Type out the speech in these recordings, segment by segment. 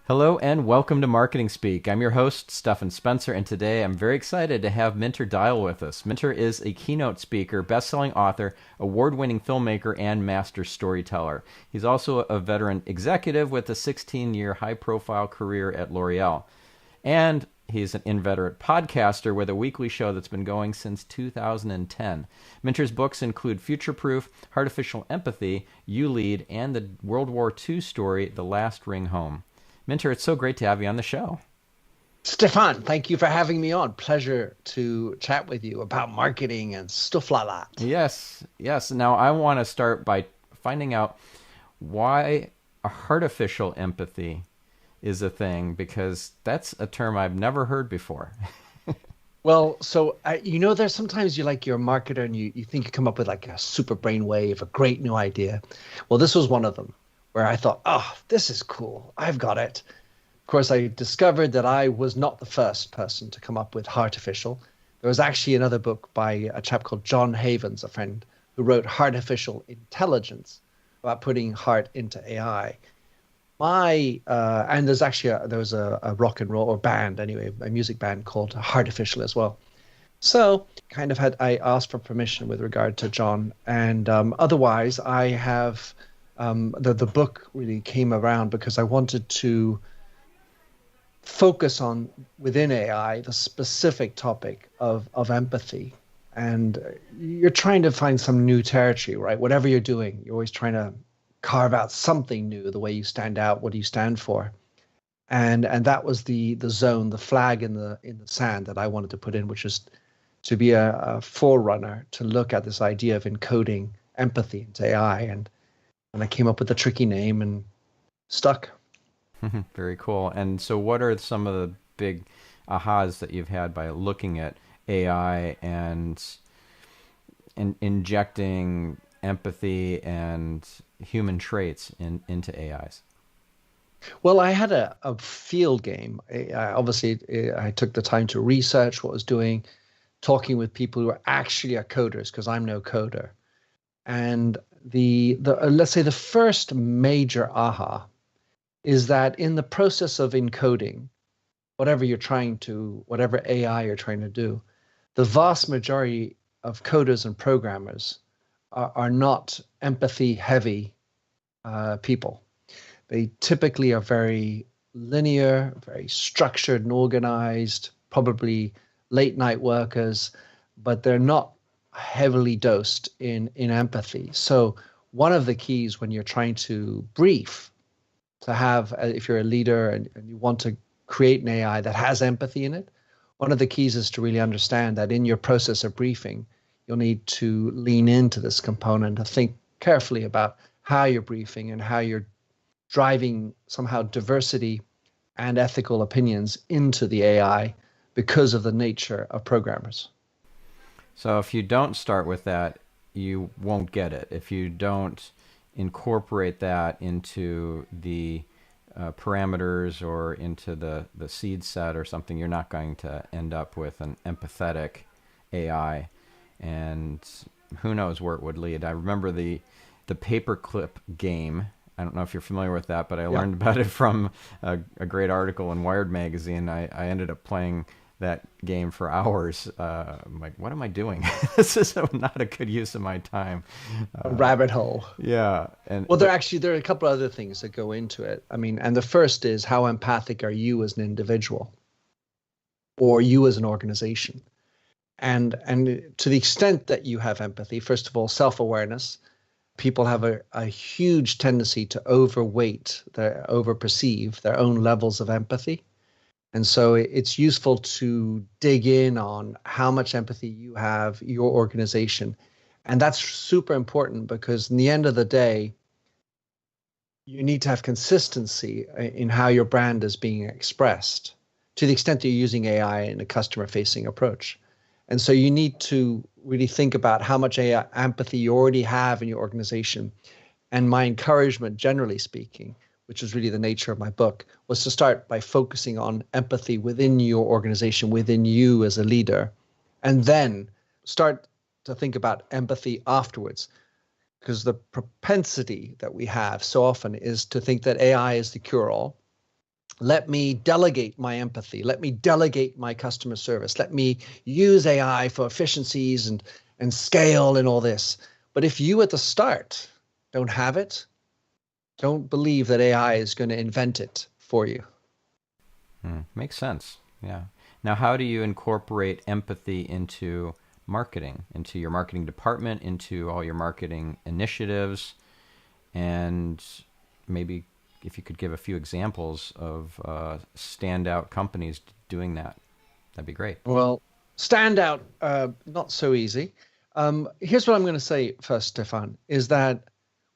Hello and welcome to Marketing Speak. I'm your host, Stefan Spencer, and today I'm very excited to have Minter Dial with us. Minter is a keynote speaker, best-selling author, award-winning filmmaker, and master storyteller. He's also a veteran executive with a 16-year high-profile career at L'Oreal. And he's an inveterate podcaster with a weekly show that's been going since 2010. Minter's books include Futureproof, Heartificial Empathy, You Lead, and the World War II story, The Last Ring Home. Minter, it's so great to have you on the show. Stefan, thank you for having me on. Pleasure to chat with you about marketing and stuff like that. Yes. Now, I want to start by finding out why artificial empathy is a thing, because that's a term I've never heard before. Well, there's sometimes you're a marketer and you think you come up with like a super brain wave, a great new idea. Well, this was one of them where I thought, oh, this is cool. I've got it. Of course, I discovered that I was not the first person to come up with Heartificial. There was actually another book by a chap called John Havens, a friend, who wrote Heartificial Intelligence about putting heart into AI. And there was a rock and roll or band anyway, a music band called Heartificial as well. So I asked for permission with regard to John, and otherwise I have the book really came around because I wanted to focus on within AI the specific topic of empathy. And you're trying to find some new territory, right? Whatever you're doing, you're always trying to carve out something new, the way you stand out, what do you stand for? And that was the zone, the flag in the sand that I wanted to put in, which is to be a forerunner to look at this idea of encoding empathy into AI. And I came up with a tricky name and stuck. Very cool. And so what are some of the big ahas that you've had by looking at AI and injecting empathy and human traits into AIs? Well, I had a field game. I took the time to research what I was doing, talking with people who are actually are coders, because I'm no coder. And the let's say the first major aha is that in the process of encoding, whatever AI you're trying to do, the vast majority of coders and programmers are not empathy heavy people. They typically are very linear, very structured and organized, probably late night workers, but they're not heavily dosed in empathy. So one of the keys when you're trying to brief, if you're a leader and you want to create an AI that has empathy in it, one of the keys is to really understand that in your process of briefing, you'll need to lean into this component, to think carefully about how you're briefing and how you're driving somehow diversity and ethical opinions into the AI because of the nature of programmers. So if you don't start with that, you won't get it. If you don't incorporate that into the parameters or into the seed set or something, you're not going to end up with an empathetic AI. And who knows where it would lead. I remember the paperclip game. I don't know if you're familiar with that, but I learned about it from a great article in Wired magazine. I ended up playing that game for hours. I'm like, what am I doing? This is not a good use of my time. A rabbit hole. Yeah. Well, there are a couple of other things that go into it. I mean, and the first is, how empathic are you as an individual or you as an organization? And to the extent that you have empathy, first of all, self-awareness. People have a huge tendency to overperceive their own levels of empathy. And so it's useful to dig in on how much empathy you have, your organization. And that's super important because in the end of the day, you need to have consistency in how your brand is being expressed to the extent that you're using AI in a customer-facing approach. And so you need to really think about how much empathy you already have in your organization. And my encouragement, generally speaking, which is really the nature of my book, was to start by focusing on empathy within your organization, within you as a leader, and then start to think about empathy afterwards. Because the propensity that we have so often is to think that AI is the cure-all, Let me delegate my empathy. Let me delegate my customer service. Let me use AI for efficiencies and scale and all this. But if you at the start don't have it, don't believe that AI is going to invent it for you. Makes sense. Yeah. Now, how do you incorporate empathy into marketing, into your marketing department, into all your marketing initiatives? And maybe if you could give a few examples of standout companies doing that, that'd be great. Well, stand out, not so easy. Here's what I'm going to say first, Stefan, is that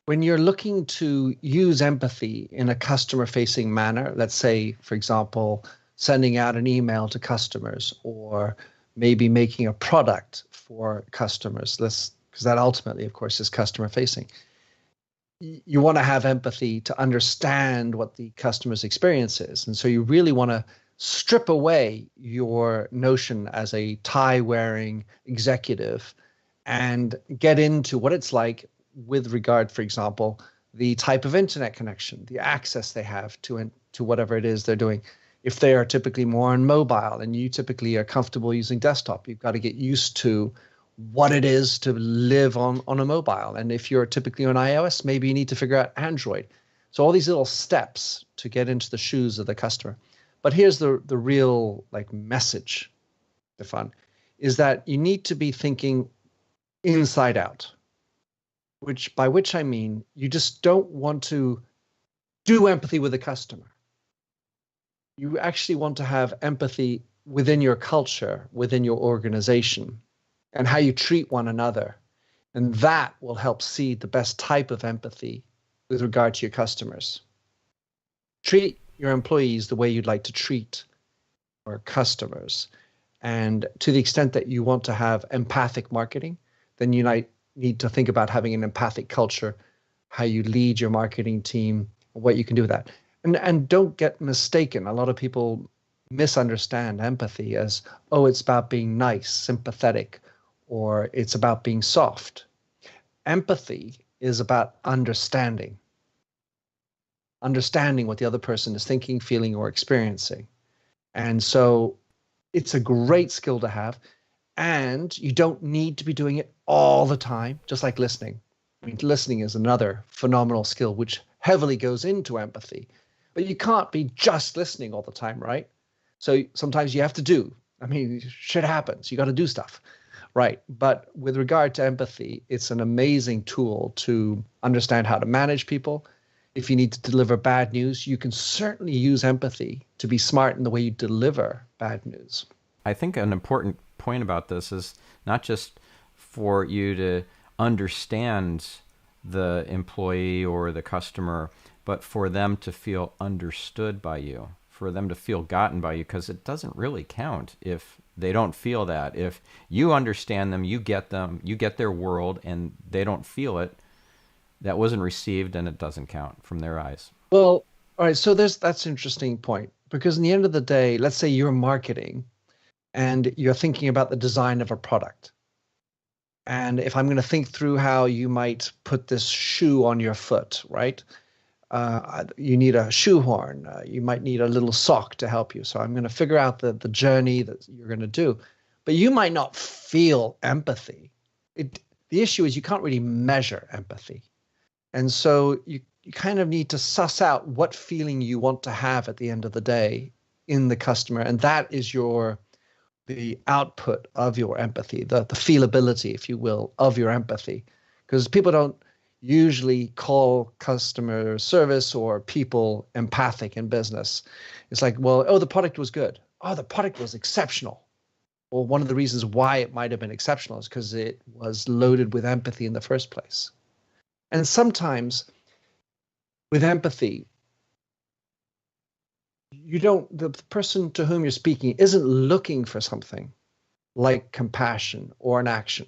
when you're looking to use empathy in a customer facing manner, let's say, for example, sending out an email to customers or maybe making a product for customers, because that ultimately, of course, is customer facing. You want to have empathy to understand what the customer's experience is. And so you really want to strip away your notion as a tie wearing executive and get into what it's like with regard, for example, the type of internet connection, the access they have to whatever it is they're doing. If they are typically more on mobile and you typically are comfortable using desktop, you've got to get used to what it is to live on a mobile. And if you're typically on iOS, maybe you need to figure out Android. So all these little steps to get into the shoes of the customer. But here's the real like message, Stefan, is that you need to be thinking inside out, by which I mean you just don't want to do empathy with the customer. You actually want to have empathy within your culture, within your organization, and how you treat one another. And that will help seed the best type of empathy with regard to your customers. Treat your employees the way you'd like to treat your customers. And to the extent that you want to have empathic marketing, then you might need to think about having an empathic culture, how you lead your marketing team, what you can do with that. And don't get mistaken. A lot of people misunderstand empathy as, oh, it's about being nice, sympathetic, or it's about being soft. Empathy is about understanding what the other person is thinking, feeling, or experiencing. And so it's a great skill to have. And you don't need to be doing it all the time, just like listening. I mean, listening is another phenomenal skill which heavily goes into empathy. But you can't be just listening all the time, right? So sometimes you have to do. I mean, shit happens. You got to do stuff, right? But with regard to empathy, it's an amazing tool to understand how to manage people. If you need to deliver bad news, you can certainly use empathy to be smart in the way you deliver bad news. I think an important point about this is not just for you to understand the employee or the customer, but for them to feel understood by you, for them to feel gotten by you, because it doesn't really count if they don't feel that. If you understand them, you get their world, and they don't feel it, that wasn't received, and it doesn't count from their eyes. Well, all right, so that's an interesting point, because in the end of the day, let's say you're marketing and you're thinking about the design of a product. And if I'm going to think through how you might put this shoe on your foot, right? You need a shoehorn. You might need a little sock to help you. So I'm going to figure out the journey that you're going to do. But you might not feel empathy. The issue is you can't really measure empathy. And so you kind of need to suss out what feeling you want to have at the end of the day in the customer. And that is the output of your empathy, the feelability, if you will, of your empathy. Because people don't usually call customer service or people empathic in business. It's like, well, oh, the product was good. Oh, the product was exceptional. Well, one of the reasons why it might have been exceptional is because it was loaded with empathy in the first place. And sometimes with empathy, the person to whom you're speaking isn't looking for something like compassion or an action.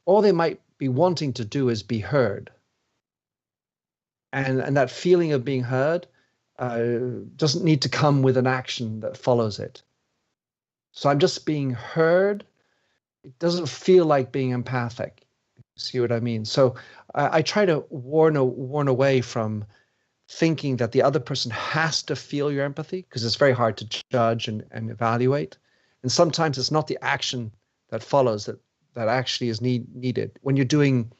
All they might be wanting to do is be heard. And that feeling of being heard doesn't need to come with an action that follows it. So I'm just being heard. It doesn't feel like being empathic. See what I mean? So I try to warn away from thinking that the other person has to feel your empathy, because it's very hard to judge and evaluate. And sometimes it's not the action that follows that actually is needed. When you're doing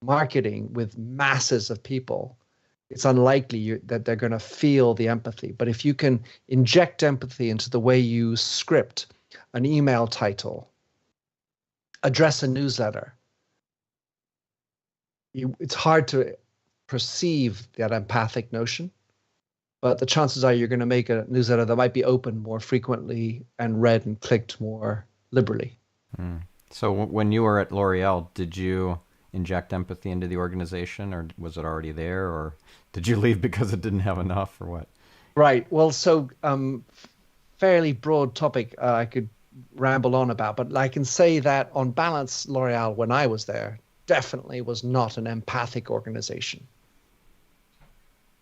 marketing with masses of people, it's unlikely that they're going to feel the empathy. But if you can inject empathy into the way you script an email title, address a newsletter, it's hard to perceive that empathic notion. But the chances are you're going to make a newsletter that might be opened more frequently and read and clicked more liberally. So when you were at L'Oreal, did you inject empathy into the organization, or was it already there, or did you leave because it didn't have enough, or what? Right. Well, so fairly broad topic I could ramble on about, but I can say that on balance, L'Oreal, when I was there, definitely was not an empathic organization.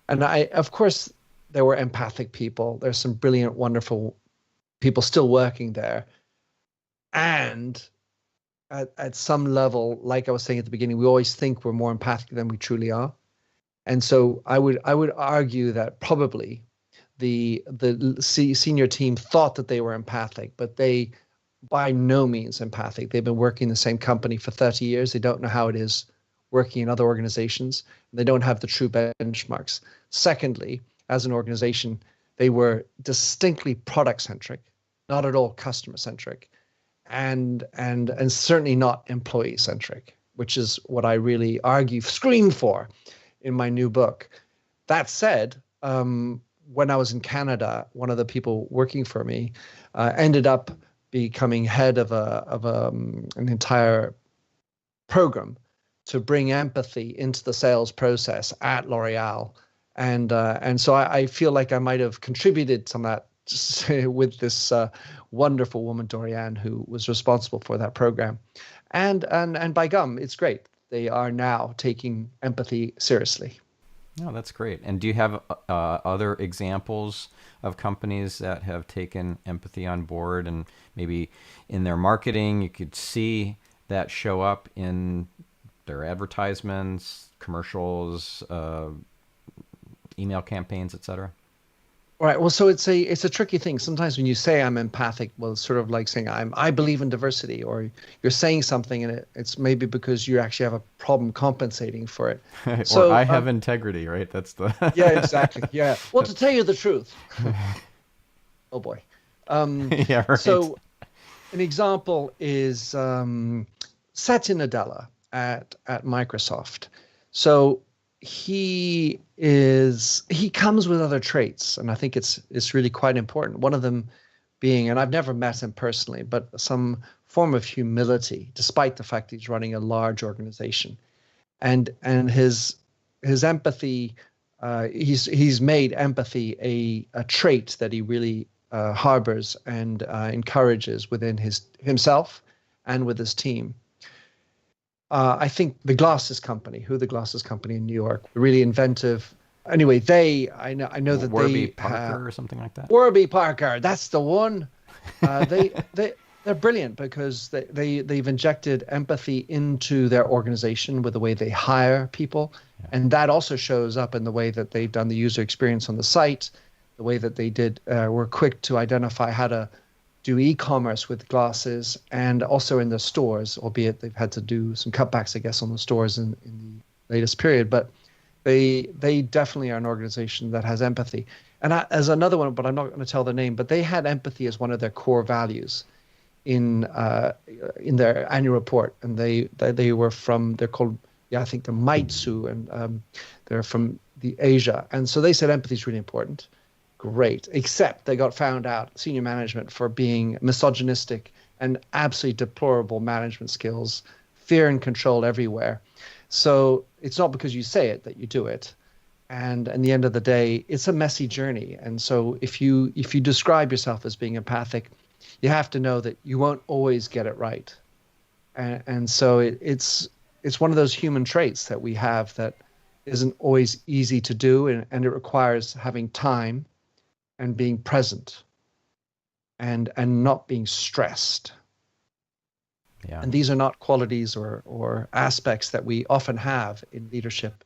And of course, there were empathic people. There's some brilliant, wonderful people still working there. And at some level, like I was saying at the beginning, we always think we're more empathic than we truly are. And so I would argue that probably the senior team thought that they were empathic, but they by no means empathic. They've been working in the same company for 30 years. They don't know how it is working in other organizations. They don't have the true benchmarks. Secondly, as an organization, they were distinctly product centric, not at all customer centric, and certainly not employee centric, which is what I really scream for in my new book. That said, when I was in Canada, one of the people working for me ended up becoming head of an entire program to bring empathy into the sales process at L'Oreal. And so I feel like I might have contributed some of that with this wonderful woman, Dorianne, who was responsible for that program. And by gum, it's great. They are now taking empathy seriously. No, that's great. And do you have other examples of companies that have taken empathy on board, and maybe in their marketing you could see that show up in their advertisements, commercials, email campaigns, etc.? Right. Well, so it's a tricky thing. Sometimes when you say I'm empathic, well, it's sort of like saying I believe in diversity, or you're saying something and it's maybe because you actually have a problem compensating for it. Or I have integrity, right? That's the yeah, exactly. Yeah. Well, to tell you the truth, oh boy. Yeah, right. So an example is Satya Nadella at Microsoft. So he comes with other traits, and I think it's really quite important. One of them being, and I've never met him personally, but some form of humility, despite the fact that he's running a large organization, and his empathy. He's made empathy a trait that he really harbors and encourages within himself and with his team. I think the Glasses Company, the Glasses Company in New York, really inventive. Anyway, I know that Warby Parker or something like that. Warby Parker, that's the one. They're brilliant because they've injected empathy into their organization with the way they hire people, and that also shows up in the way that they've done the user experience on the site, the way that they were quick to identify how to do e-commerce with glasses, and also in the stores, albeit they've had to do some cutbacks, I guess, on the stores in the latest period. But they definitely are an organization that has empathy. And as another one, but I'm not going to tell the name, but they had empathy as one of their core values in their annual report. And they're called, I think they're Maitsu, and they're from the Asia. And so they said empathy is really important. Great, except they got found out, senior management, for being misogynistic and absolutely deplorable management skills, fear and control everywhere. So it's not because you say it that you do it. And in the end of the day, it's a messy journey. And so if you describe yourself as being empathic, you have to know that you won't always get it right. And so it's one of those human traits that we have that isn't always easy to do, and it requires having time and being present and not being stressed. Yeah. And these are not qualities or aspects that we often have in leadership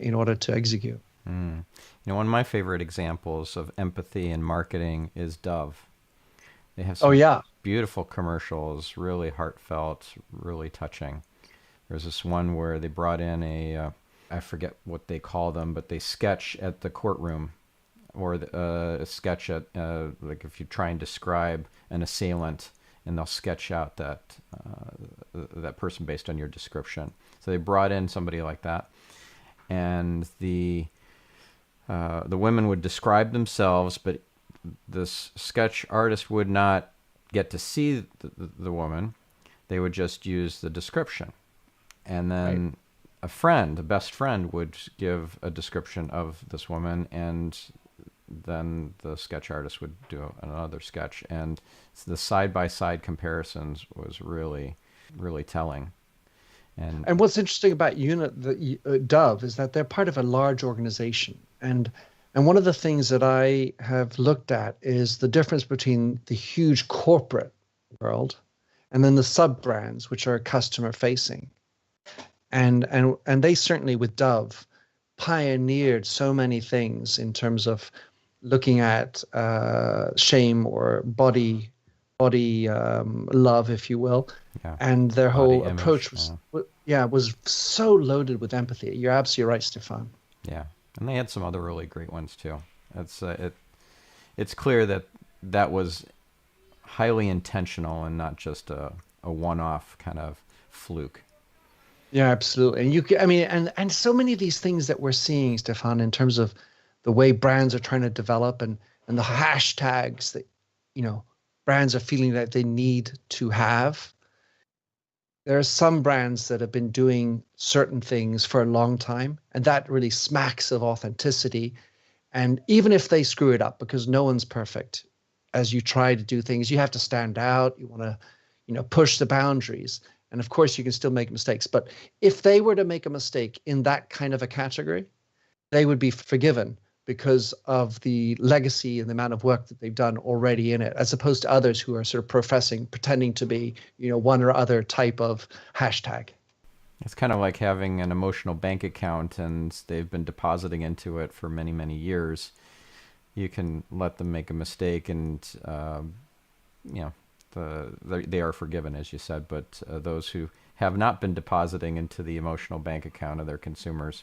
in order to execute. Mm. One of my favorite examples of empathy in marketing is Dove. They have Oh some yeah, beautiful commercials, really heartfelt, really touching. There's this one where they brought in I forget what they call them, but they sketch at the courtroom, or a sketch at, like if you try and describe an assailant, and they'll sketch out that person based on your description. So they brought in somebody like that, and the women would describe themselves, but this sketch artist would not get to see the woman. They would just use the description. And right. then a best friend, would give a description of this woman, and then the sketch artist would do another sketch. And the side by side comparisons was really, really telling. And And what's interesting about Dove is that they're part of a large organization, and one of the things that I have looked at is the difference between the huge corporate world and then the sub brands, which are customer facing. And they certainly with Dove pioneered so many things in terms of looking at shame or body love, if you will, yeah, and their body whole image. approach was so loaded with empathy. You're absolutely right, Stefan. Yeah, and they had some other really great ones too. It's clear that that was highly intentional and not just a one-off kind of fluke. Yeah, absolutely. And I mean, and so many of these things that we're seeing, Stefan, in terms of the way brands are trying to develop and the hashtags that, you know, brands are feeling that they need to have. There are some brands that have been doing certain things for a long time, and that really smacks of authenticity. And even if they screw it up, because no one's perfect, as you try to do things, you have to stand out. You want to, push the boundaries. And of course, you can still make mistakes. But if they were to make a mistake in that kind of a category, they would be forgiven because of the legacy and the amount of work that they've done already in it, as opposed to others who are sort of pretending to be, one or other type of hashtag. It's kind of like having an emotional bank account and they've been depositing into it for many, many years. You can let them make a mistake, and you know they are forgiven, as you said. But those who have not been depositing into the emotional bank account of their consumers,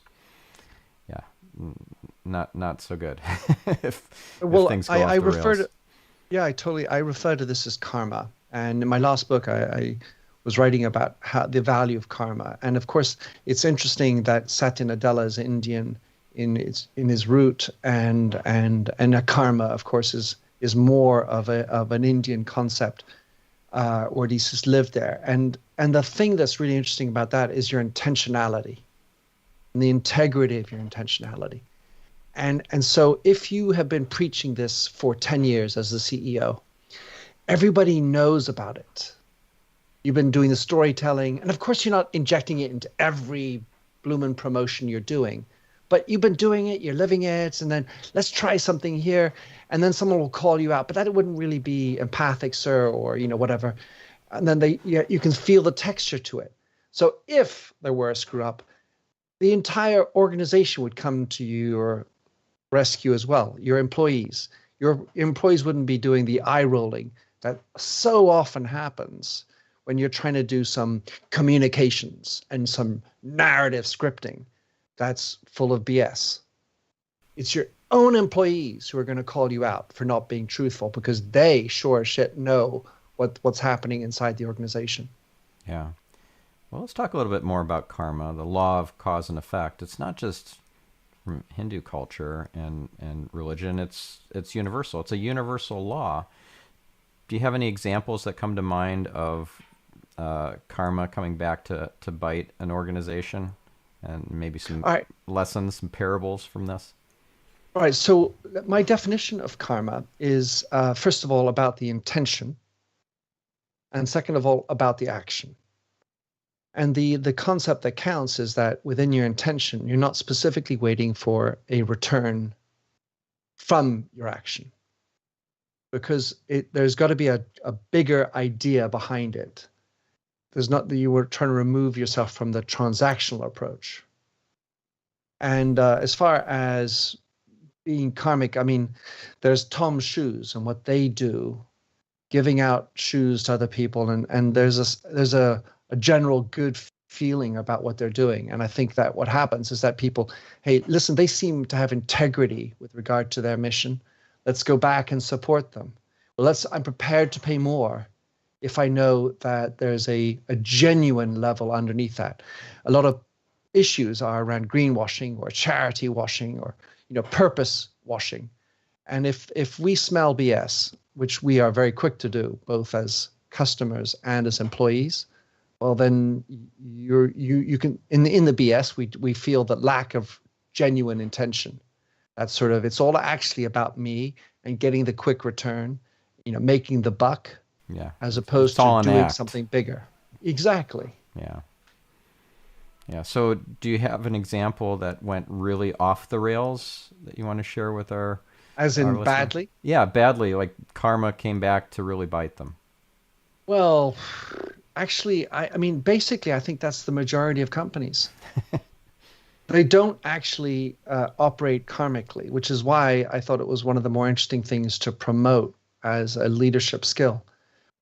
yeah, not so good if Well, things go I off the refer rails. to, yeah, I refer to this as karma. And in my last book, I was writing about how the value of karma. And of course, it's interesting that Satya Nadella is Indian in his root, and a karma, of course, is more of an Indian concept, or he's just lived there. And the thing that's really interesting about that is your intentionality and the integrity of your intentionality. And so if you have been preaching this for 10 years as the CEO, everybody knows about it. You've been doing the storytelling, and of course you're not injecting it into every bloomin' promotion you're doing, but you've been doing it, you're living it, and then let's try something here, and then someone will call you out, but that wouldn't really be empathic, sir, or whatever. And then you can feel the texture to it. So if there were a screw up, the entire organization would come to your rescue as well. Your employees wouldn't be doing the eye rolling that so often happens when you're trying to do some communications and some narrative scripting that's full of BS. It's your own employees who are going to call you out for not being truthful because they sure as shit know what's happening inside the organization. Yeah. Well, let's talk a little bit more about karma, the law of cause and effect. It's not just from Hindu culture and religion. It's universal. It's a universal law. Do you have any examples that come to mind of karma coming back to bite an organization, and maybe some All right. lessons, some parables from this? All right. So my definition of karma is, first of all, about the intention, and second of all, about the action. And the concept that counts is that within your intention, you're not specifically waiting for a return from your action, because there's got to be a bigger idea behind it. There's not that you were trying to remove yourself from the transactional approach. And as far as being karmic, I mean, there's Tom's Shoes and what they do, giving out shoes to other people, and there's a general good feeling about what they're doing. And I think that what happens is that people, hey, listen, they seem to have integrity with regard to their mission. Let's go back and support them. Well, I'm prepared to pay more if I know that there's a genuine level underneath that. A lot of issues are around greenwashing or charity washing or purpose washing. And if we smell BS, which we are very quick to do, both as customers and as employees, well, then you can in the BS we feel that lack of genuine intention. That's sort of it's all actually about me and getting the quick return, making the buck, Yeah. as It's opposed to all an doing act. something bigger. Exactly. Yeah. Yeah. So, do you have an example that went really off the rails that you want to share with As our in listeners? badly. Yeah, badly. Like karma came back to really bite them. Well, actually, I mean, basically, I think that's the majority of companies. They don't actually operate karmically, which is why I thought it was one of the more interesting things to promote as a leadership skill.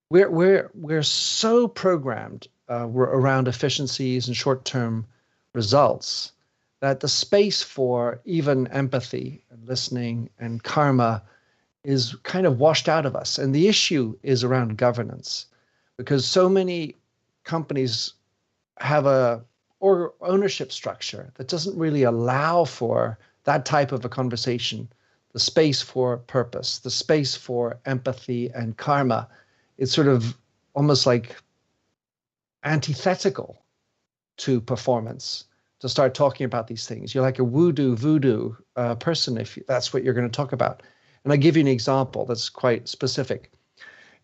We're so programmed we're around efficiencies and short-term results that the space for even empathy and listening and karma is kind of washed out of us. And the issue is around governance, because so many companies have a or ownership structure that doesn't really allow for that type of a conversation, the space for purpose, the space for empathy and karma. It's sort of almost like antithetical to performance to start talking about these things. You're like a voodoo person if that's what you're going to talk about. And I give you an example that's quite specific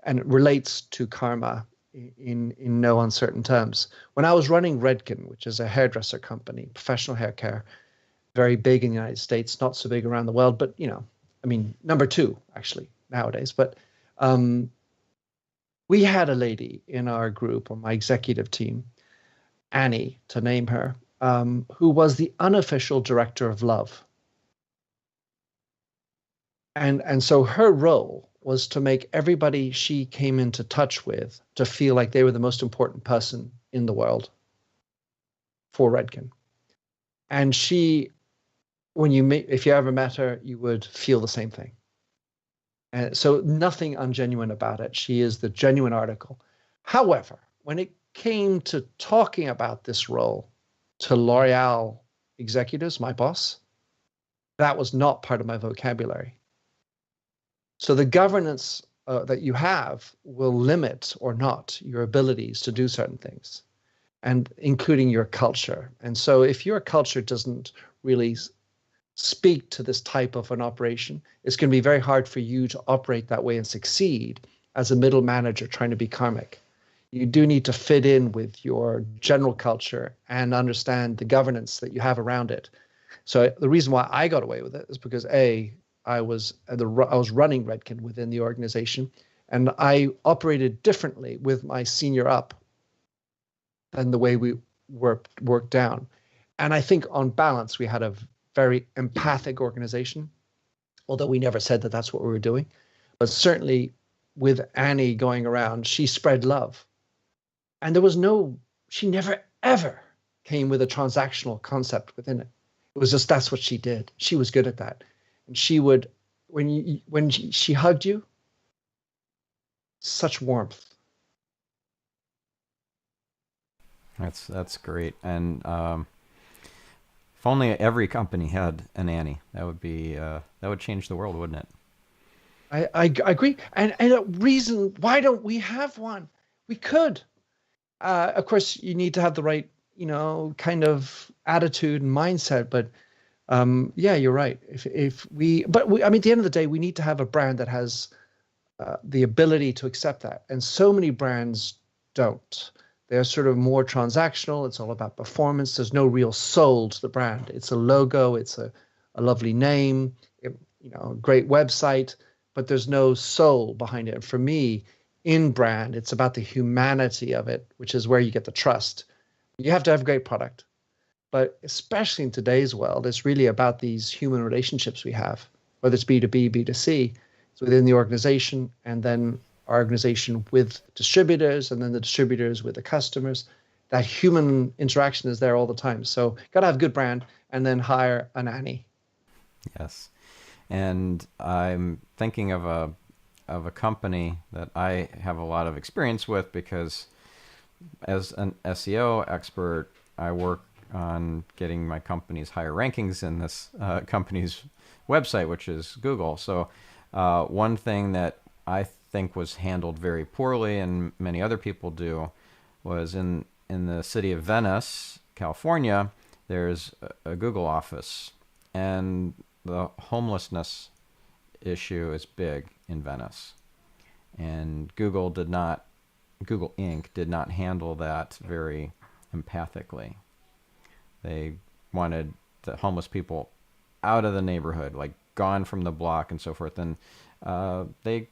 and it relates to karma in no uncertain terms. When I was running Redken, which is a hairdresser company, professional hair care, very big in the United States, not so big around the world, but I mean, number two actually nowadays. But um, we had a lady in our group on my executive team, Annie, to name her, who was the unofficial director of love. And so her role was to make everybody she came into touch with to feel like they were the most important person in the world for Redken. And she, if you ever met her, you would feel the same thing. And so nothing ungenuine about it. She is the genuine article. However, when it came to talking about this role to L'Oreal executives, my boss, that was not part of my vocabulary. So the governance that you have will limit or not your abilities to do certain things, and including your culture. And so if your culture doesn't really speak to this type of an operation, it's going to be very hard for you to operate that way and succeed as a middle manager trying to be karmic. You do need to fit in with your general culture and understand the governance that you have around it. So the reason why I got away with it is because I was running Redken within the organization, and I operated differently with my senior up than the way we worked down. And I think on balance, we had a very empathic organization, although we never said that that's what we were doing. But certainly with Annie going around, she spread love. And she never, ever came with a transactional concept within it. It was just that's what she did. She was good at that. And she would, when she hugged you, such warmth. That's great. And if only every company had an Annie, that would change the world, wouldn't it? I agree. And a reason why don't we have one? We could. Of course, you need to have the right, kind of attitude and mindset. But yeah, you're right. I mean, at the end of the day, we need to have a brand that has the ability to accept that. And so many brands don't. They're sort of more transactional. It's all about performance. There's no real soul to the brand. It's a logo. It's a lovely name, a great website, but there's no soul behind it. And for me, in brand, it's about the humanity of it, which is where you get the trust. You have to have a great product, But especially in today's world, it's really about these human relationships we have, whether it's B2B, B2C, it's within the organization, and then our organization with distributors, and then the distributors with the customers. That human interaction is there all the time. So got to have a good brand and then hire a nanny. Yes. And I'm thinking of a company that I have a lot of experience with because as an SEO expert, I work on getting my company's higher rankings in this company's website, which is Google. So one thing that I think was handled very poorly, and many other people do, was in the city of Venice, California, there's a Google office, and the homelessness issue is big in Venice. And Google Inc. did not handle that very empathically. They wanted the homeless people out of the neighborhood, like gone from the block and so forth. And they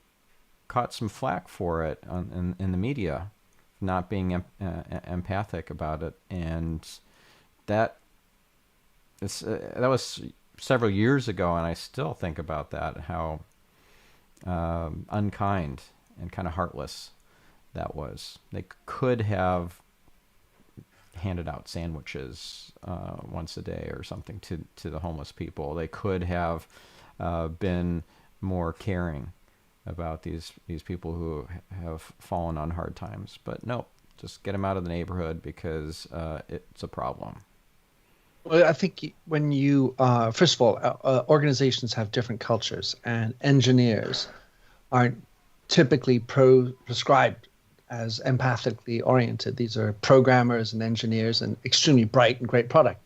caught some flack for it in the media, not being empathic about it. And that was several years ago, and I still think about that, how unkind and kind of heartless that was. They could have handed out sandwiches once a day or something to the homeless people. They could have been more caring about these people who have fallen on hard times. But no, just get them out of the neighborhood because it's a problem. Well, I think when you, first of all, organizations have different cultures, and engineers aren't typically prescribed as empathically oriented. These are programmers and engineers and extremely bright and great product.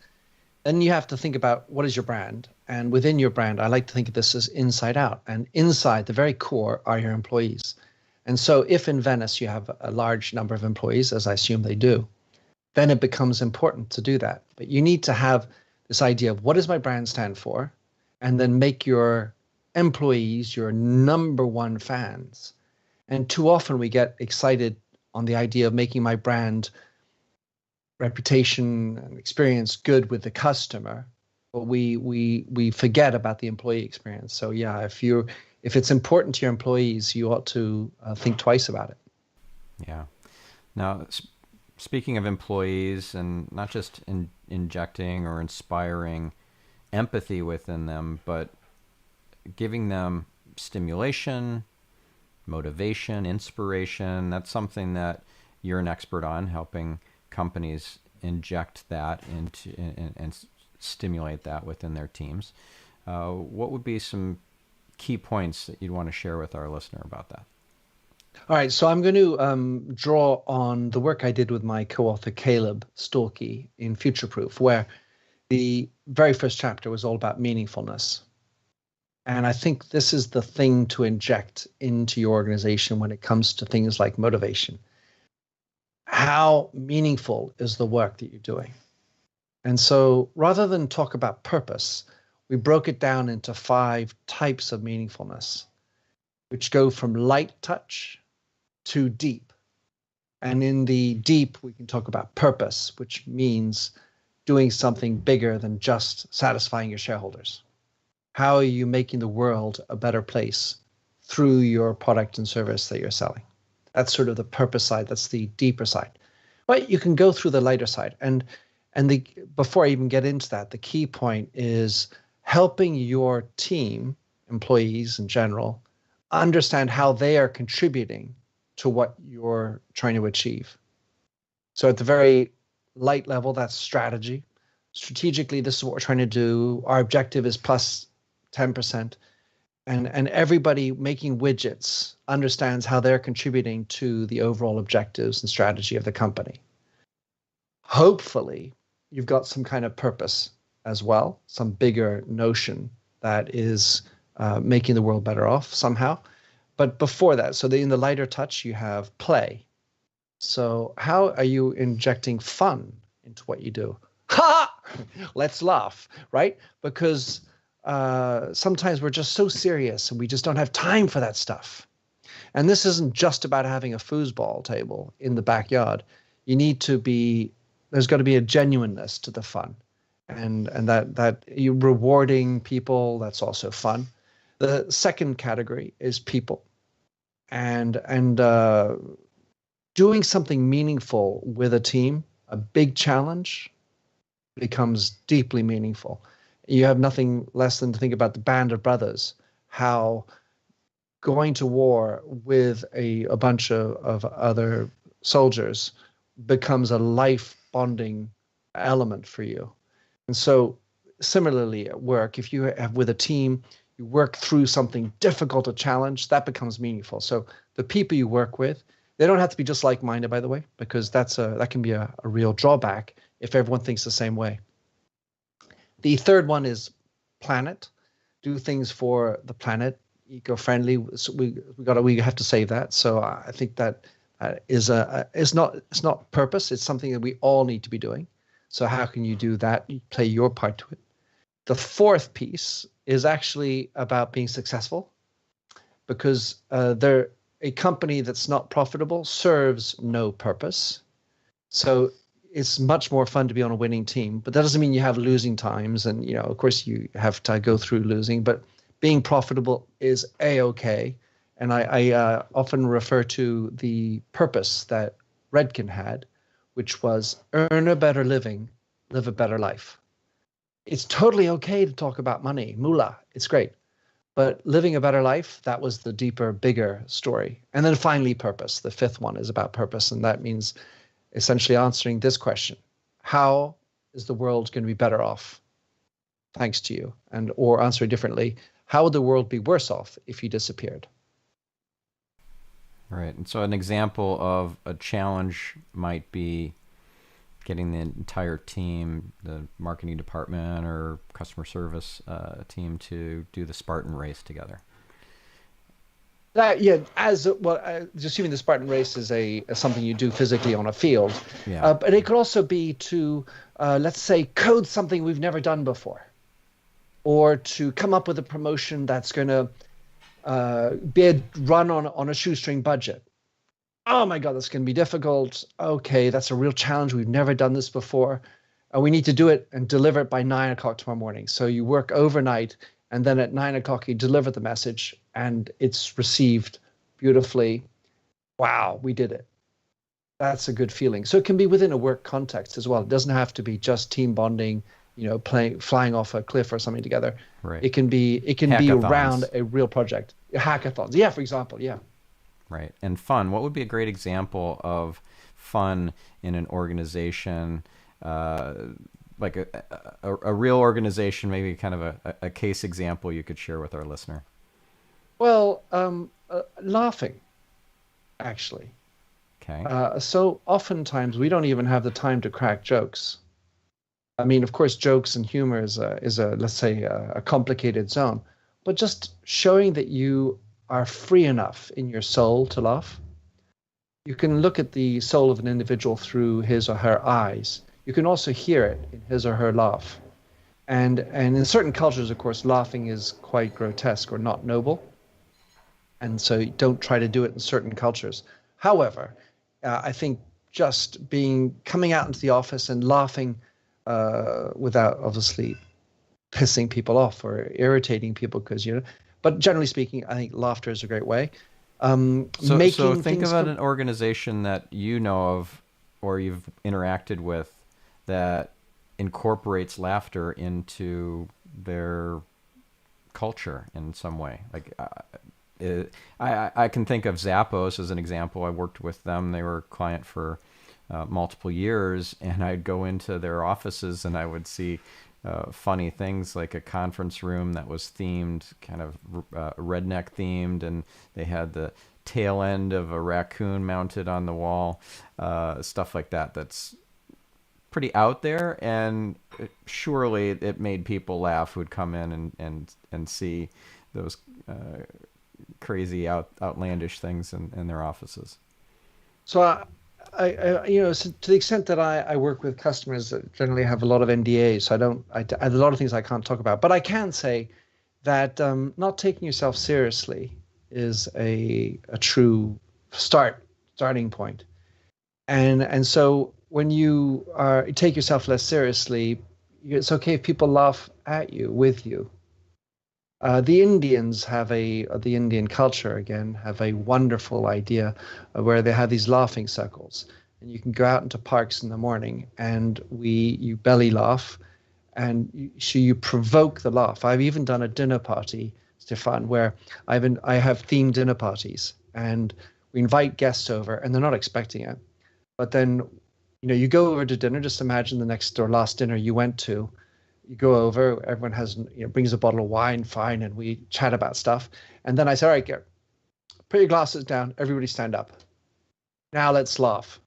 Then you have to think about what is your brand. And within your brand, I like to think of this as inside out. And inside, the very core, are your employees. And so if in Venice you have a large number of employees, as I assume they do, then it becomes important to do that. But you need to have this idea of what does my brand stand for, and then make your employees your number one fans. And too often we get excited on the idea of making my brand reputation and experience good with the customer, but we forget about the employee experience. So yeah, if it's important to your employees, you ought to think twice about it. Yeah. Now, speaking of employees, and not just injecting or inspiring empathy within them, but giving them stimulation, motivation, inspiration, that's something that you're an expert on, helping companies inject that into and stimulate that within their teams. What would be some key points that you'd want to share with our listener about that? All right, so I'm going to draw on the work I did with my co-author Caleb Storkey in Futureproof, where the very first chapter was all about meaningfulness. And I think this is the thing to inject into your organization when it comes to things like motivation. How meaningful is the work that you're doing? And so rather than talk about purpose, we broke it down into 5 types of meaningfulness, which go from light touch to deep. And in the deep, we can talk about purpose, which means doing something bigger than just satisfying your shareholders. How are you making the world a better place through your product and service that you're selling? That's sort of the purpose side. That's the deeper side. But you can go through the lighter side. And before I even get into that, the key point is helping your team, employees in general, understand how they are contributing to what you're trying to achieve. So at the very light level, that's strategy. Strategically, this is what we're trying to do. Our objective is plus 10%. And everybody making widgets understands how they're contributing to the overall objectives and strategy of the company. Hopefully, you've got some kind of purpose as well, some bigger notion that is making the world better off somehow. But before that, so in the lighter touch, you have play. So how are you injecting fun into what you do? Ha! Let's laugh, right? Because sometimes we're just so serious and we just don't have time for that stuff. And this isn't just about having a foosball table in the backyard. There's got to be a genuineness to the fun. and that you're rewarding people. That's also fun. The second category is people, and doing something meaningful with a team, a big challenge, becomes deeply meaningful. You have nothing less than to think about the Band of Brothers, how going to war with a bunch of other soldiers becomes a life bonding element for you. And so, similarly at work, if you have with a team, you work through something difficult, a challenge, that becomes meaningful. So the people you work with, they don't have to be just like-minded, by the way, because that can be a real drawback if everyone thinks the same way. The third one is planet. Do things for the planet, eco-friendly. So we have to save that. So I think that it's not purpose. It's something that we all need to be doing. So how can you do that? You play your part to it. The fourth piece is actually about being successful, because a company that's not profitable serves no purpose. So it's much more fun to be on a winning team, but that doesn't mean you have losing times. And, of course you have to go through losing, but being profitable is a-okay. And I often refer to the purpose that Redkin had, which was earn a better living, live a better life. It's totally okay to talk about money, moolah, it's great. But living a better life, that was the deeper, bigger story. And then finally, purpose. The fifth one is about purpose. And that means essentially answering this question: how is the world going to be better off thanks to you? And or answer it differently: how would the world be worse off if you disappeared? Right. And so an example of a challenge might be getting the entire team, the marketing department or customer service team, to do the Spartan race together. Yeah, as well, assuming the Spartan race is something you do physically on a field, Yeah. but it could also be to, let's say, code something we've never done before, or to come up with a promotion that's going to be run on a shoestring budget. Oh my God, that's going to be difficult. Okay, that's a real challenge. We've never done this before. We need to do it and deliver it by 9 o'clock tomorrow morning. So you work overnight, and then at 9 o'clock you deliver the message, and it's received beautifully. Wow, we did it. That's a good feeling. So it can be within a work context as well. It doesn't have to be just team bonding, flying off a cliff or something together. Right. It can be around a real project. Hackathons, yeah, for example, yeah. Right. And fun. What would be a great example of fun in an organization, like a real organization, maybe kind of a case example you could share with our listener? Well, laughing, actually. Okay. So oftentimes we don't even have the time to crack jokes. I mean, of course, jokes and humor is a let's say a complicated zone, but just showing that you are free enough in your soul to laugh. You can look at the soul of an individual through his or her eyes. You can also hear it in his or her laugh. And in certain cultures, of course, laughing is quite grotesque or not noble. And so don't try to do it in certain cultures. However, I think just coming out into the office and laughing without obviously pissing people off or irritating people, because but generally speaking, I think laughter is a great way. So think about an organization that you know of or you've interacted with that incorporates laughter into their culture in some way. Like I can think of Zappos as an example. I worked with them. They were a client for multiple years, and I'd go into their offices and I would see funny things, like a conference room that was themed, kind of redneck themed, and they had the tail end of a raccoon mounted on the wall, stuff like that. That's pretty out there, and surely it made people laugh who'd come in and see those crazy outlandish things in their offices. So so to the extent that I work with customers that generally have a lot of NDAs, so a lot of things I can't talk about, but I can say that not taking yourself seriously is a true starting point. And so when you take yourself less seriously, it's okay if people laugh at you, with you. The Indians the Indian culture again, have a wonderful idea where they have these laughing circles. And you can go out into parks in the morning and you belly laugh and you provoke the laugh. I've even done a dinner party, Stefan, where I have themed dinner parties and we invite guests over and they're not expecting it. But then, you go over to dinner, just imagine the next or last dinner you went to, you go over, everyone brings a bottle of wine, fine, and we chat about stuff. And then I say, all right, put your glasses down, everybody stand up. Now let's laugh.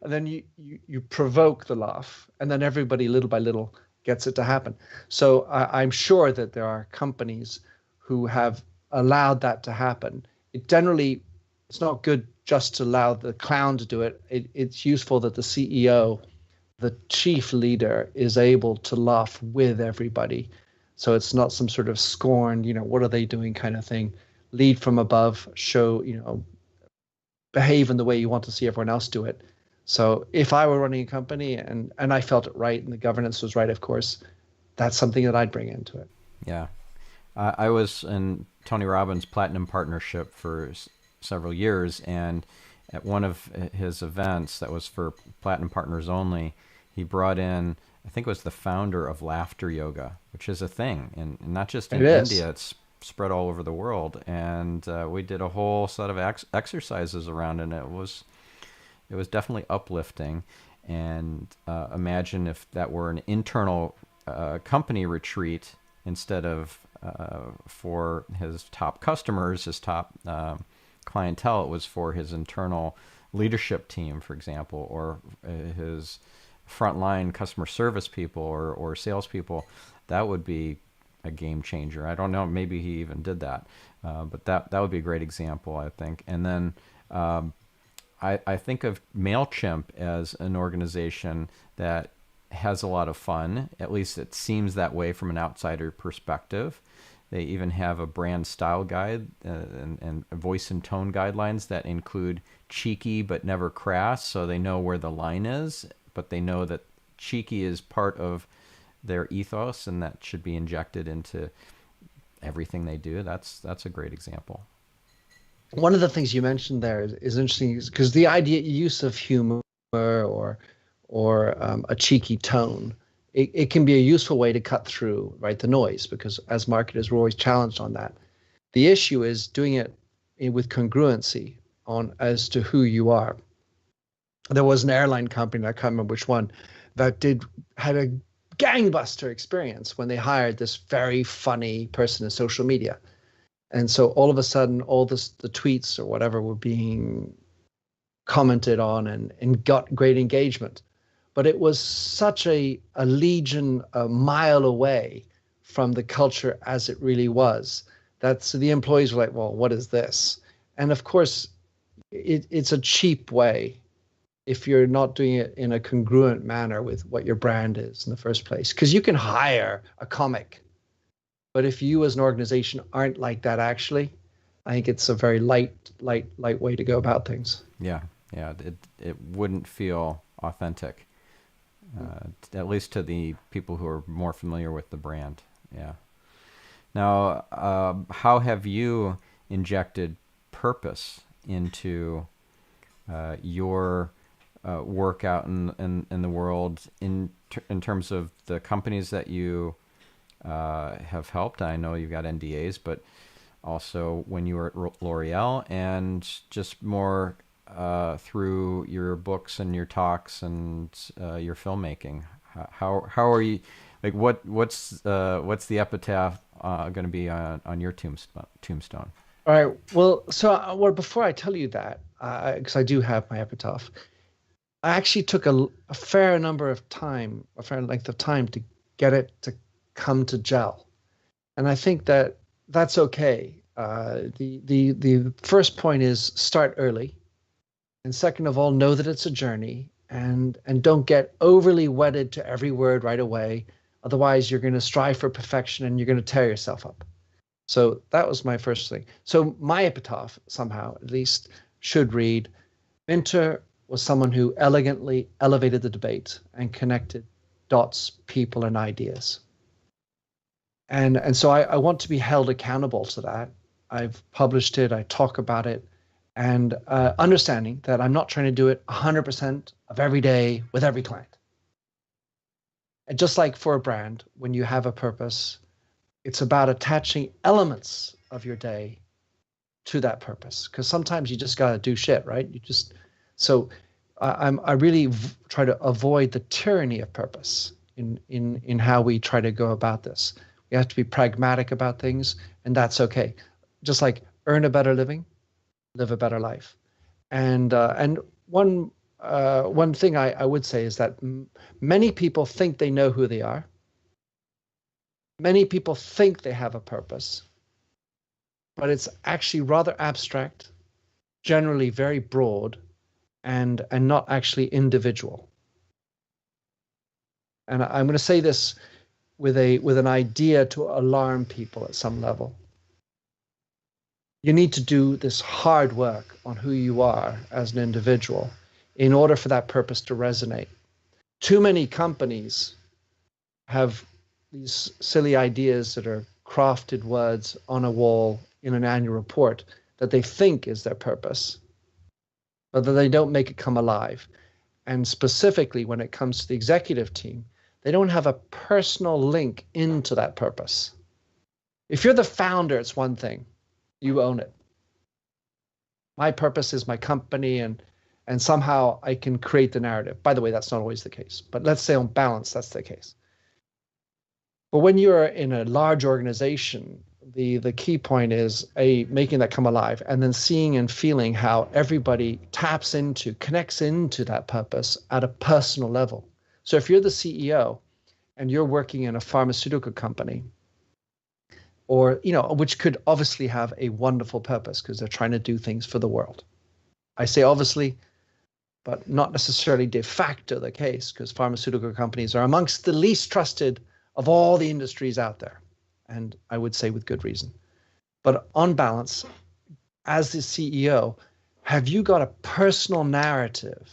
And then you provoke the laugh, and then everybody little by little gets it to happen. So I'm sure that there are companies who have allowed that to happen. It's not good just to allow the clown to do it. It's useful that the CEO, the chief leader, is able to laugh with everybody. So it's not some sort of scorn, what are they doing kind of thing. Lead from above, show, behave in the way you want to see everyone else do it. So if I were running a company and I felt it right and the governance was right, of course, that's something that I'd bring into it. Yeah. I was in Tony Robbins' Platinum Partnership for several years, and at one of his events that was for Platinum Partners only, he brought in, I think it was the founder of laughter yoga, which is a thing, and not just in India, it's spread all over the world. And we did a whole set of exercises around it, and it was definitely uplifting. And imagine if that were an internal company retreat instead of for his top customers, his top clientele. It was for his internal leadership team, for example, or his frontline customer service people or salespeople. That would be a game changer. I don't know. Maybe he even did that, but that would be a great example, I think. And then I think of MailChimp as an organization that has a lot of fun. At least it seems that way from an outsider perspective. They even have a brand style guide and voice and tone guidelines that include cheeky but never crass, so they know where the line is, but they know that cheeky is part of their ethos and that should be injected into everything they do. That's a great example. One of the things you mentioned there is interesting because the use of humor or a cheeky tone, it can be a useful way to cut through, right, the noise, because as marketers, we're always challenged on that. The issue is doing it with congruency as to who you are. There was an airline company, I can't remember which one, that had a gangbuster experience when they hired this very funny person in social media. And so all of a sudden, the tweets or whatever were being commented on and got great engagement. But it was such a legion a mile away from the culture as it really was that so the employees were like, well, what is this? And of course, it's a cheap way if you're not doing it in a congruent manner with what your brand is in the first place. Because you can hire a comic, but if you as an organization aren't like that, actually, I think it's a very light way to go about things. Yeah. It wouldn't feel authentic, at least to the people who are more familiar with the brand. Yeah. Now, how have you injected purpose into your work out in the world in terms of the companies that you have helped? I know you've got NDAs, but also when you were at L'Oreal, and just more through your books and your talks and your filmmaking. How are you? Like what's the epitaph going to be on your tombstone? All right. Well, before I tell you that, because I do have my epitaph, I actually took a fair length of time to get it to come to gel, and I think that's okay. The first point is start early, and second of all, know that it's a journey, and don't get overly wedded to every word right away. Otherwise, you're going to strive for perfection, and you're going to tear yourself up. So that was my first thing. So my epitaph, somehow at least, should read: mentor, was someone who elegantly elevated the debate and connected dots, people, and ideas. And so I want to be held accountable to that. I've published it, I talk about it, and understanding that I'm not trying to do it 100% of every day with every client. And just like for a brand, when you have a purpose, it's about attaching elements of your day to that purpose. Because sometimes you just got to do shit, right? So I really try to avoid the tyranny of purpose in how we try to go about this. We have to be pragmatic about things, and that's okay. Just like earn a better living, live a better life. And one thing I would say is that many people think they know who they are. Many people think they have a purpose, but it's actually rather abstract, generally very broad, and not actually individual. And I'm going to say this with an idea to alarm people at some level. You need to do this hard work on who you are as an individual in order for that purpose to resonate. Too many companies have these silly ideas that are crafted words on a wall in an annual report that they think is their purpose, but that they don't make it come alive. And specifically when it comes to the executive team, they don't have a personal link into that purpose. If you're the founder, it's one thing. You own it. My purpose is my company, and somehow I can create the narrative. By the way, that's not always the case, but let's say on balance, that's the case. But when you're in a large organization, the key point is making that come alive, and then seeing and feeling how everybody connects into that purpose at a personal level. So if you're the CEO and you're working in a pharmaceutical company, or which could obviously have a wonderful purpose because they're trying to do things for the world. I say obviously, but not necessarily de facto the case, because pharmaceutical companies are amongst the least trusted of all the industries out there, and I would say with good reason. But on balance, as the CEO, have you got a personal narrative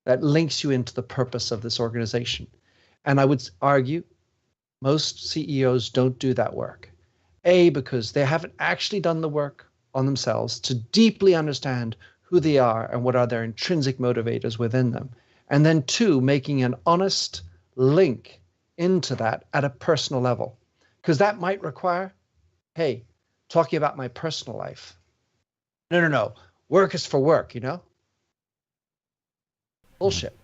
that links you into the purpose of this organization? And I would argue most CEOs don't do that work. A, because they haven't actually done the work on themselves to deeply understand who they are and what are their intrinsic motivators within them. And then two, making an honest link into that at a personal level. Because that might require, hey, talking about my personal life. No. Work is for work, Bullshit.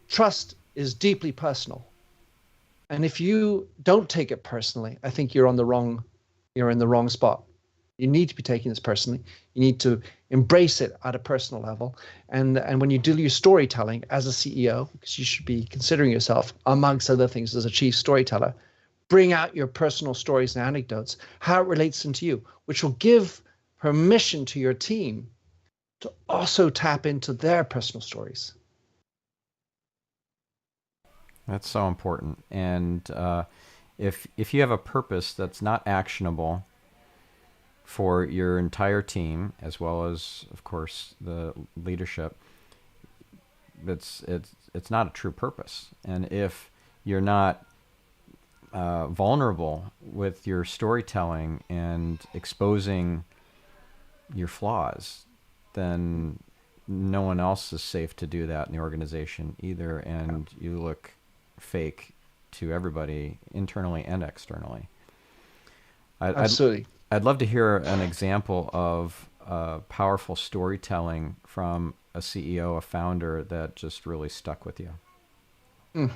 Trust is deeply personal. And if you don't take it personally, I think you're in the wrong spot. You need to be taking this personally. You need to embrace it at a personal level. And when you do your storytelling as a CEO, because you should be considering yourself, amongst other things, as a chief storyteller, bring out your personal stories and anecdotes, how it relates into you, which will give permission to your team to also tap into their personal stories. That's so important. And if you have a purpose that's not actionable for your entire team, as well as, of course, the leadership, it's not a true purpose. And if you're not vulnerable with your storytelling and exposing your flaws, then no one else is safe to do that in the organization either, and you look fake to everybody internally and externally. Absolutely. I'd love to hear an example of powerful storytelling from a CEO, a founder that just really stuck with you.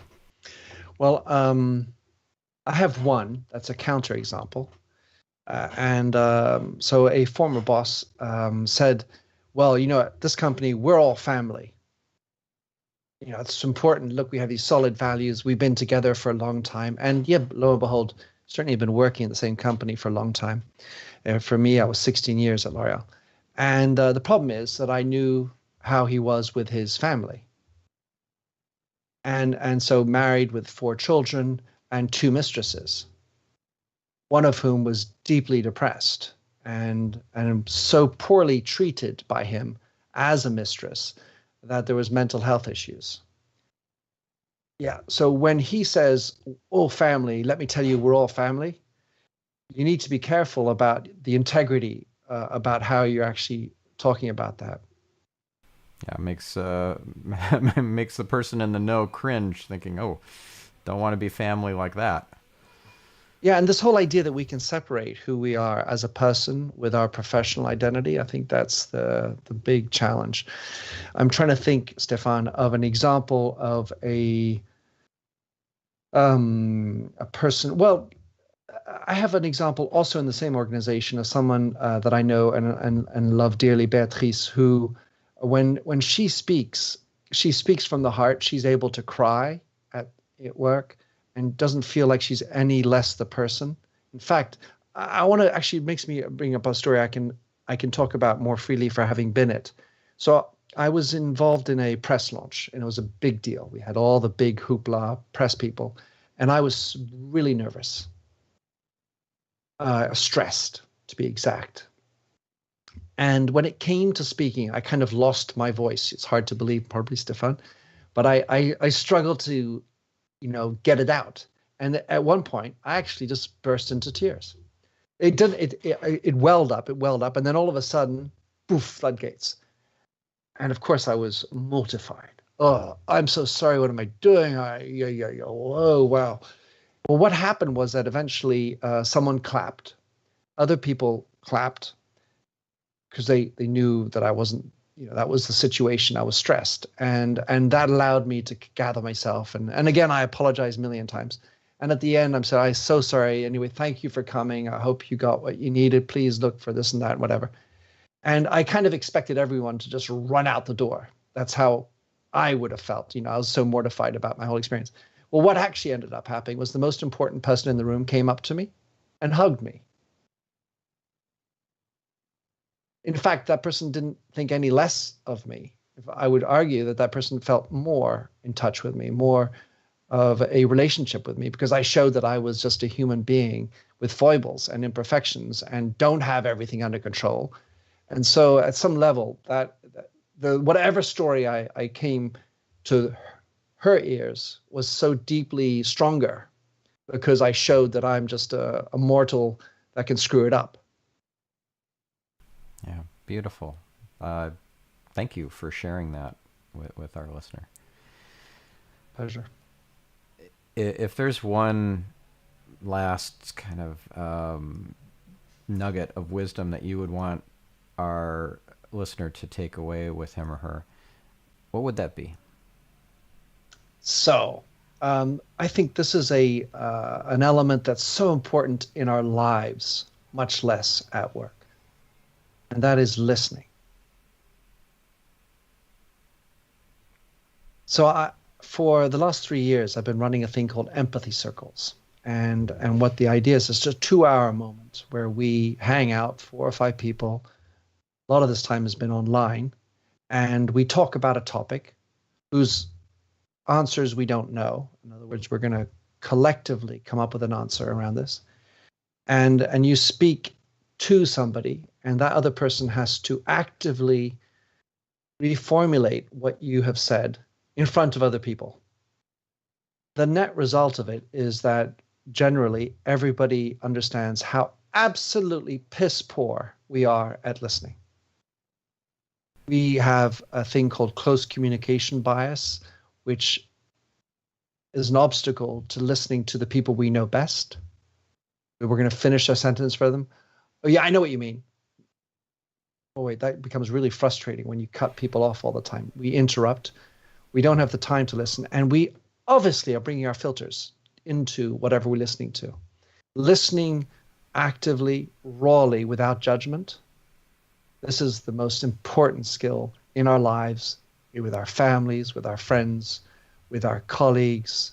Well, I have one that's a counterexample. So a former boss said, well, at this company, we're all family. It's important. Look, we have these solid values. We've been together for a long time. And yeah, lo and behold, certainly been working in the same company for a long time. For me, I was 16 years at L'Oreal. And the problem is that I knew how he was with his family. And so married with 4 children and 2 mistresses, one of whom was deeply depressed and so poorly treated by him as a mistress that there was mental health issues. Yeah. So when he says, "Oh, family," let me tell you, we're all family. You need to be careful about the integrity, about how you're actually talking about that. Yeah, it makes makes the person in the know cringe, thinking, "Oh, don't want to be family like that." Yeah, and this whole idea that we can separate who we are as a person with our professional identity, I think that's the big challenge. I'm trying to think, Stefan, of an example of a person. Well, I have an example also in the same organization of someone that I know and love dearly, Beatrice, who, when she speaks from the heart. She's able to cry at work and doesn't feel like she's any less the person. In fact, I want to actually, it makes me bring up a story I can talk about more freely for having been it. So I was involved in a press launch, and it was a big deal. We had all the big hoopla press people, and I was really nervous, stressed to be exact. And when it came to speaking, I kind of lost my voice. It's hard to believe, probably, Stefan, but I struggled to, get it out. And at one point, I actually just burst into tears. It did it welled up, and then all of a sudden, poof, floodgates. And of course, I was mortified. Oh, I'm so sorry. What am I doing? Yeah. Oh, wow. Well, what happened was that eventually someone clapped. Other people clapped because they knew that I wasn't, that was the situation. I was stressed, and that allowed me to gather myself. And again, I apologize a million times. And at the end, I'm saying, I'm so sorry. Anyway, thank you for coming. I hope you got what you needed. Please look for this and that, whatever. And I kind of expected everyone to just run out the door. That's how I would have felt. I was so mortified about my whole experience. Well, what actually ended up happening was the most important person in the room came up to me and hugged me. In fact, that person didn't think any less of me. I would argue that that person felt more in touch with me, more of a relationship with me, because I showed that I was just a human being with foibles and imperfections and don't have everything under control. And so at some level, that the whatever story I came to her ears was so deeply stronger because I showed that I'm just a mortal that can screw it up. Yeah, beautiful. Uh, Thank you for sharing that with our listener. Pleasure. If there's one last kind of nugget of wisdom that you would want our listener to take away with him or her, what would that be? So I think this is an element that's so important in our lives, much less at work, and that is listening. So for the last 3 years, I've been running a thing called empathy circles. And what the idea is, it's just a 2 hour moment where we hang out, 4 or 5 people. A lot of this time has been online, and we talk about a topic whose answers we don't know. In other words, we're going to collectively come up with an answer around this. And you speak to somebody, and that other person has to actively reformulate what you have said in front of other people. The net result of it is that generally everybody understands how absolutely piss poor we are at listening. We have a thing called close communication bias, which is an obstacle to listening to the people we know best. We're going to finish a sentence for them. Oh, yeah, I know what you mean. Oh, wait, that becomes really frustrating when you cut people off all the time. We interrupt. We don't have the time to listen. And we obviously are bringing our filters into whatever we're listening to. Listening actively, rawly, without judgment. This is the most important skill in our lives, with our families, with our friends, with our colleagues,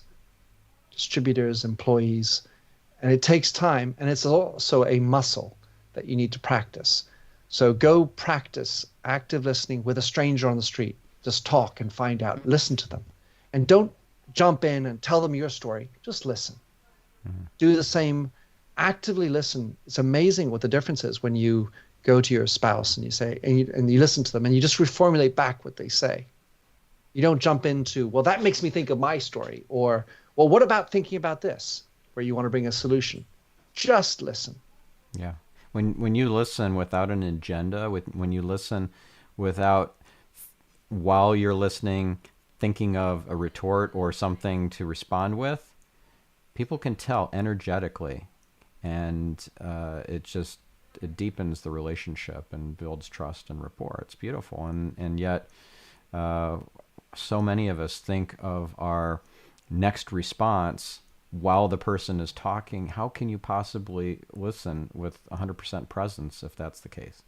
distributors, employees. And it takes time, and it's also a muscle that you need to practice. So go practice active listening with a stranger on the street. Just talk and find out. Listen to them. And don't jump in and tell them your story. Just listen. Mm-hmm. Do the same. Actively listen. It's amazing what the difference is when you go to your spouse and you say, and you listen to them and you just reformulate back what they say. You don't jump into, well, that makes me think of my story, or, well, what about thinking about this, where you want to bring a solution. Just listen. Yeah. When you listen without an agenda, when you listen without, while you're listening, thinking of a retort or something to respond with, people can tell energetically, and it deepens the relationship and builds trust and rapport. It's beautiful, and yet uh, so many of us think of our next response while the person is talking. How can you possibly listen with 100% presence if that's the case?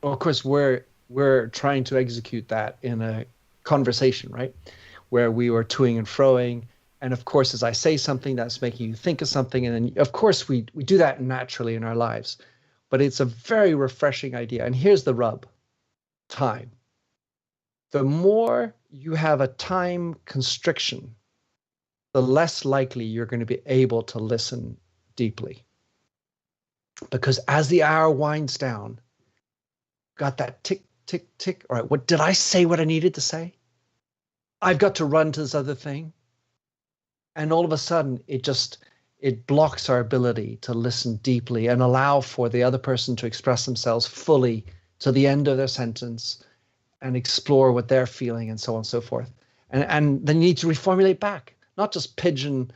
Well, of course, we're trying to execute that in a conversation, right? Where we were toing and froing. And of course, as I say something, that's making you think of something. And then, of course, we do that naturally in our lives. But it's a very refreshing idea. And here's the rub: time. The more you have a time constriction, the less likely you're going to be able to listen deeply. Because as the hour winds down, got that tick, tick, tick. All right, what did I say what I needed to say? I've got to run to this other thing. And all of a sudden, it blocks our ability to listen deeply and allow for the other person to express themselves fully to the end of their sentence and explore what they're feeling and so on and so forth. And then you need to reformulate back, not just pigeon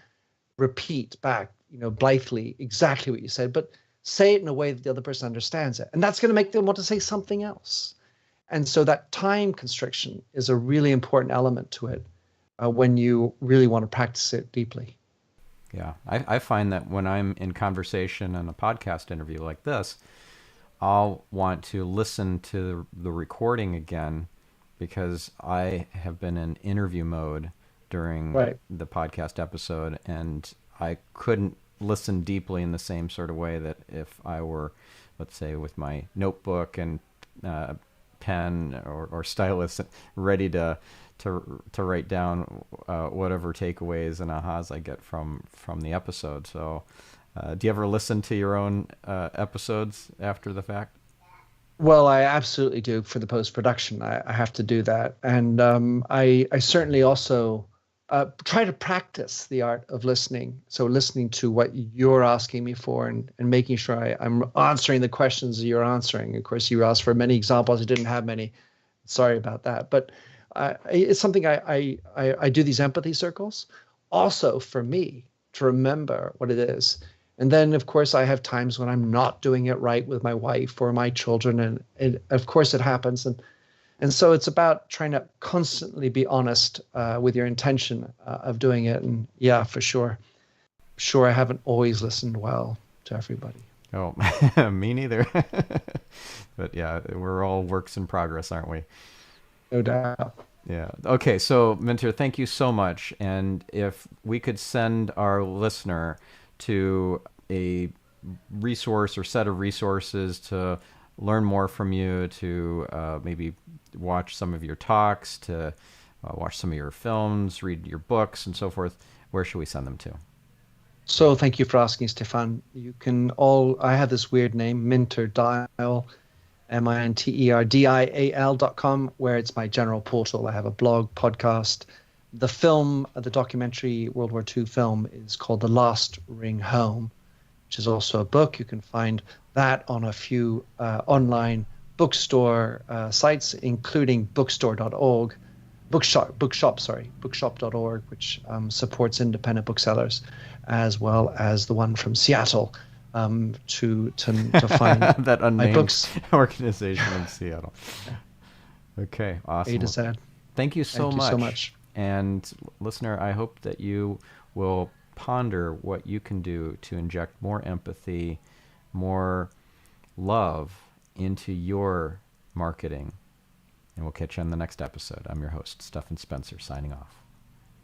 repeat back, blithely exactly what you said, but say it in a way that the other person understands it. And that's going to make them want to say something else. And so that time constriction is a really important element to it when you really want to practice it deeply. Yeah, I find that when I'm in conversation on a podcast interview like this, I'll want to listen to the recording again because I have been in interview mode during Right. the podcast episode, and I couldn't listen deeply in the same sort of way that if I were, let's say, with my notebook and pen or stylus ready to write down whatever takeaways and ahas I get from the episode. So, do you ever listen to your own episodes after the fact? Well, I absolutely do for the post production. I have to do that, and I certainly also try to practice the art of listening. So listening to what you're asking me for, and making sure I'm answering the questions you're answering. Of course, you asked for many examples. I didn't have many. Sorry about that, but it's something I do these empathy circles also for me to remember what it is. And then, of course, I have times when I'm not doing it right with my wife or my children, and of course it happens. And so it's about trying to constantly be honest with your intention of doing it. And yeah, for sure, I haven't always listened well to everybody. Oh, me neither. But yeah, we're all works in progress, aren't we? No doubt. Yeah. Okay. So, Mentor, thank you so much. And if we could send our listener to a resource or set of resources to learn more from you, to maybe watch some of your talks, to watch some of your films, read your books, and so forth, where should we send them to? So thank you for asking, Stefan. I have this weird name, Minter Dial, minterdial.com, where it's my general portal. I have a blog, podcast. The film, the documentary World War II film, is called The Last Ring Home, which is also a book. You can find that on a few online bookstore sites, including bookstore.org, bookshop.org, which supports independent booksellers, as well as the one from Seattle, to find that my unnamed books. organization in Seattle. Okay, awesome. A to Z. Thank you so Thank you much. so much. And listener, I hope that you will ponder what you can do to inject more empathy, more love into your marketing. And we'll catch you on the next episode. I'm your host, Stefan Spencer, signing off.